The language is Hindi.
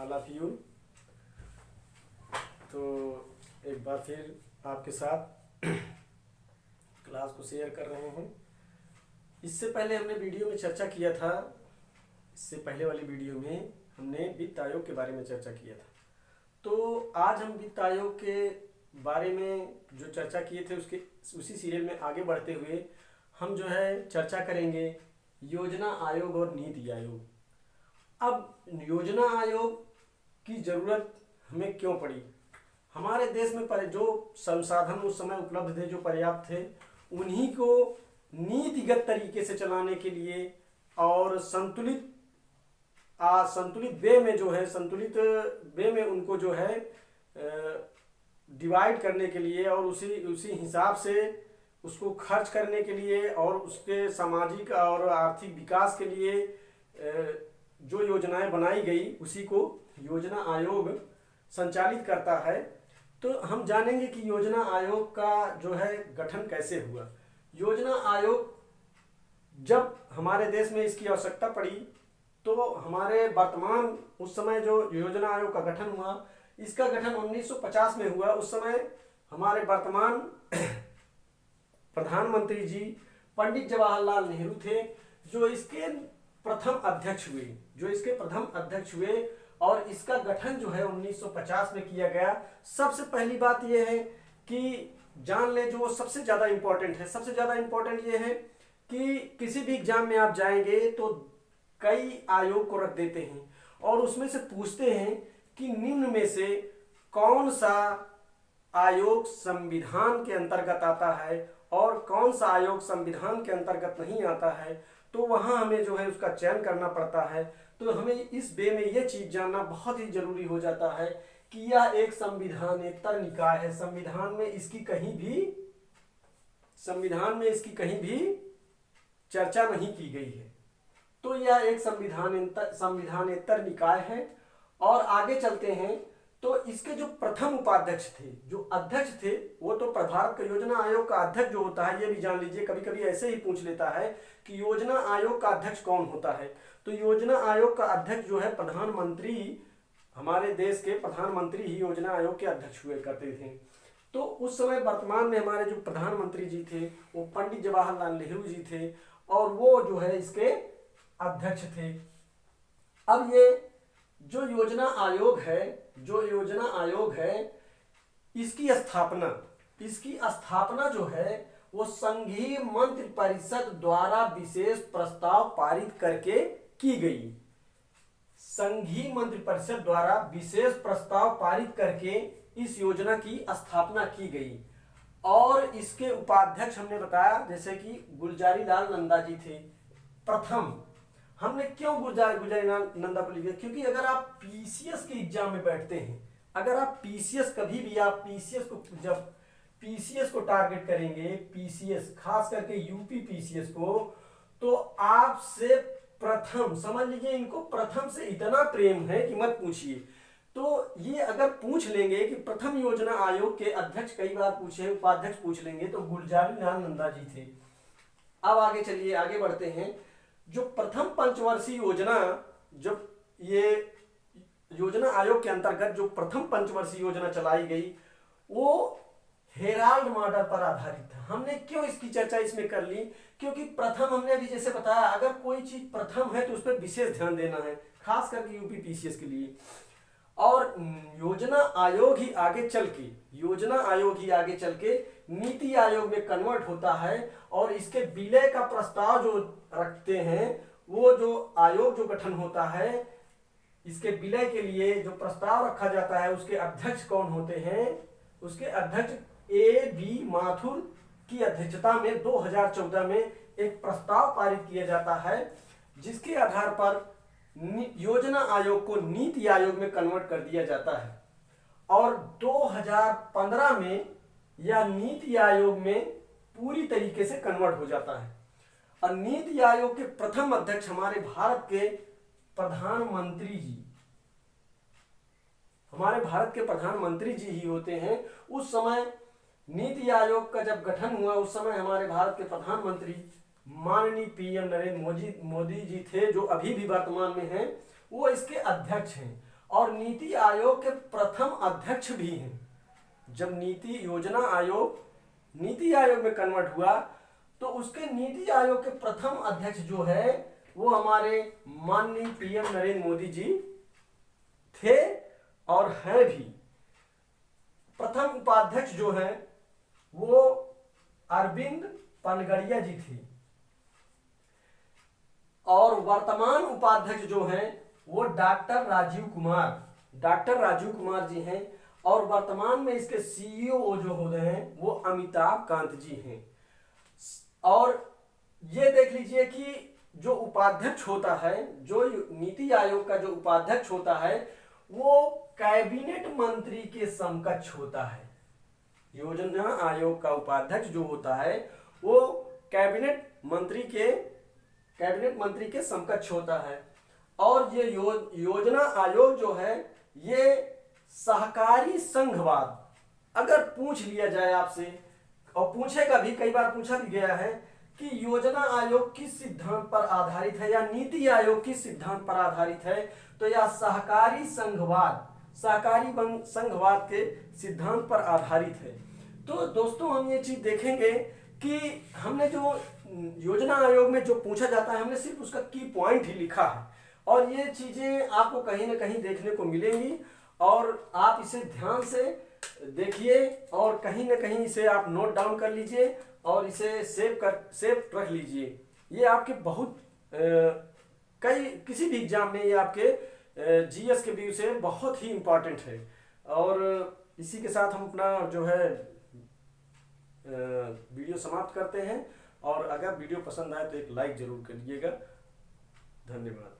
All of you. तो एक बार फिर आपके साथ क्लास को शेयर कर रहे हैं। इससे पहले हमने वीडियो में चर्चा किया था, इससे पहले वाली वीडियो में हमने वित्त आयोग के बारे में चर्चा किया था। तो आज हम वित्त आयोग के बारे में जो चर्चा किए थे उसी सीरियल में आगे बढ़ते हुए हम जो है चर्चा करेंगे योजना आयोग और नीति आयोग। अब योजना आयोग की ज़रूरत हमें क्यों पड़ी? हमारे देश में जो संसाधन उस समय उपलब्ध थे, जो पर्याप्त थे, उन्हीं को नीतिगत तरीके से चलाने के लिए और संतुलित वे में उनको जो है डिवाइड करने के लिए और उसी हिसाब से उसको खर्च करने के लिए और उसके सामाजिक और आर्थिक विकास के लिए जो योजनाएं बनाई गई उसी को योजना आयोग संचालित करता है। तो हम जानेंगे कि योजना आयोग का जो है गठन कैसे हुआ। योजना आयोग जब हमारे देश में इसकी आवश्यकता पड़ी तो हमारे वर्तमान उस समय जो योजना आयोग का गठन हुआ, इसका गठन 1950 में हुआ। उस समय हमारे वर्तमान प्रधानमंत्री जी पंडित जवाहरलाल नेहरू थे जो इसके प्रथम अध्यक्ष हुए और इसका गठन जो है 1950 में किया गया। सबसे पहली बात यह है कि जान ले जो सबसे ज़्यादा इम्पोर्टेंट ये है कि किसी भी एग्जाम में आप जाएंगे तो कई आयोग को रख देते हैं और उसमें से पूछते हैं कि निम्न में से कौन सा आयोग संविधान के अंतर्गत आता है और कौन सा आयोग संविधान के अंतर्गत नहीं आता है। तो वहाँ हमें जो है उसका चयन करना पड़ता है। तो हमें इस वे में ये चीज़ जानना बहुत ही जरूरी हो जाता है कि यह एक संविधानेतर निकाय है। संविधान में इसकी कहीं भी चर्चा नहीं की गई है। तो यह एक संविधानेतर निकाय है। और आगे चलते हैं तो इसके जो प्रथम उपाध्यक्ष थे, जो अध्यक्ष थे, वो तो भारत का योजना आयोग का अध्यक्ष जो होता है, ये भी जान लीजिए, कभी कभी ऐसे ही पूछ लेता है कि योजना आयोग का अध्यक्ष कौन होता है। तो योजना आयोग का अध्यक्ष जो है प्रधानमंत्री, हमारे देश के प्रधानमंत्री ही योजना आयोग के अध्यक्ष हुए करते थे। तो उस समय वर्तमान में हमारे जो प्रधानमंत्री जी थे वो पंडित जवाहरलाल नेहरू जी थे और वो जो है इसके अध्यक्ष थे। अब ये जो योजना आयोग है इसकी स्थापना जो है वो संघीय मंत्रिपरिषद द्वारा विशेष प्रस्ताव पारित करके की गई। संघीय मंत्रिपरिषद द्वारा विशेष प्रस्ताव पारित करके इस योजना की स्थापना की गई और इसके उपाध्यक्ष हमने बताया जैसे कि गुलजारी लाल नंदा जी थे प्रथम। हमने क्यों गुलजारी लाल नंदा को लिखा? क्योंकि अगर आप पीसीएस के एग्जाम में बैठते हैं, अगर आप पीसीएस को टारगेट करेंगे, पीसीएस खास करके यूपी पीसीएस को, तो आपसे प्रथम समझ लीजिए, इनको प्रथम से इतना प्रेम है कि मत पूछिए। तो ये अगर पूछ लेंगे कि प्रथम योजना आयोग के अध्यक्ष, कई बार पूछे, उपाध्यक्ष पूछ लेंगे, तो गुलजारी लाल नंदा जी थे। अब आगे चलिए, आगे बढ़ते हैं। जो प्रथम पंचवर्षीय योजना, जब ये योजना आयोग के अंतर्गत जो प्रथम पंचवर्षीय योजना चलाई गई वो हेराल्ड मॉडल पर आधारित था। हमने क्यों इसकी चर्चा इसमें कर ली? क्योंकि प्रथम, हमने अभी जैसे बताया, अगर कोई चीज प्रथम है तो उस पर विशेष ध्यान देना है, खास करके यूपी पीसीएस के लिए। और योजना आयोग ही आगे चल के नीति आयोग में कन्वर्ट होता है और इसके विलय का प्रस्ताव जो रखते हैं, वो जो आयोग जो गठन होता है, इसके विलय के लिए जो प्रस्ताव रखा जाता है, उसके अध्यक्ष कौन होते हैं? उसके अध्यक्ष ए.बी. माथुर की अध्यक्षता में 2014 में एक प्रस्ताव पारित किया जाता है जिसके आधार पर योजना आयोग को नीति आयोग में कन्वर्ट कर दिया जाता है और 2015 में यह नीति आयोग में पूरी तरीके से कन्वर्ट हो जाता है। और नीति आयोग के प्रथम अध्यक्ष हमारे भारत के प्रधानमंत्री जी ही होते हैं। उस समय नीति आयोग का जब गठन हुआ, उस समय हमारे भारत के प्रधानमंत्री माननीय पीएम नरेंद्र मोदी जी थे, जो अभी भी वर्तमान में हैं, वो इसके अध्यक्ष हैं। और नीति आयोग के प्रथम अध्यक्ष भी हैं। जब नीति योजना आयोग नीति आयोग में कन्वर्ट हुआ तो उसके नीति आयोग के प्रथम अध्यक्ष जो है वो हमारे माननीय पीएम नरेंद्र मोदी जी थे और हैं भी। प्रथम उपाध्यक्ष जो हैं वो अरविंद पनगड़िया जी थे और वर्तमान उपाध्यक्ष जो हैं वो डॉक्टर राजीव कुमार जी हैं और वर्तमान में इसके सीईओ जो हो रहे हैं वो अमिताभ कांत जी हैं। और ये देख लीजिए कि जो उपाध्यक्ष होता है, जो नीति आयोग का जो उपाध्यक्ष होता है वो कैबिनेट मंत्री के समकक्ष होता है। योजना आयोग का उपाध्यक्ष जो होता है वो कैबिनेट मंत्री के समकक्ष होता है। और ये योजना आयोग जो है ये सहकारी संघवाद, अगर पूछ लिया जाए आपसे, और पूछेगा भी, कई बार पूछा भी गया है कि योजना आयोग किस सिद्धांत पर आधारित है या नीति आयोग किस सिद्धांत पर आधारित है, तो यह सहकारी संघवाद के सिद्धांत पर आधारित है। तो दोस्तों हम ये चीज देखेंगे कि हमने जो योजना आयोग में जो पूछा जाता है हमने सिर्फ उसका की पॉइंट ही लिखा है और ये चीजें आपको कहीं ना कहीं देखने को मिलेंगी और आप इसे ध्यान से देखिए और कहीं ना कहीं इसे आप नोट डाउन कर लीजिए और इसे सेव रख लीजिए। ये आपके बहुत किसी भी एग्जाम में ये आपके जीएस के व्यू से बहुत ही इम्पोर्टेंट है। और इसी के साथ हम अपना जो है वीडियो समाप्त करते हैं और अगर वीडियो पसंद आए तो एक लाइक जरूर करिएगा। धन्यवाद।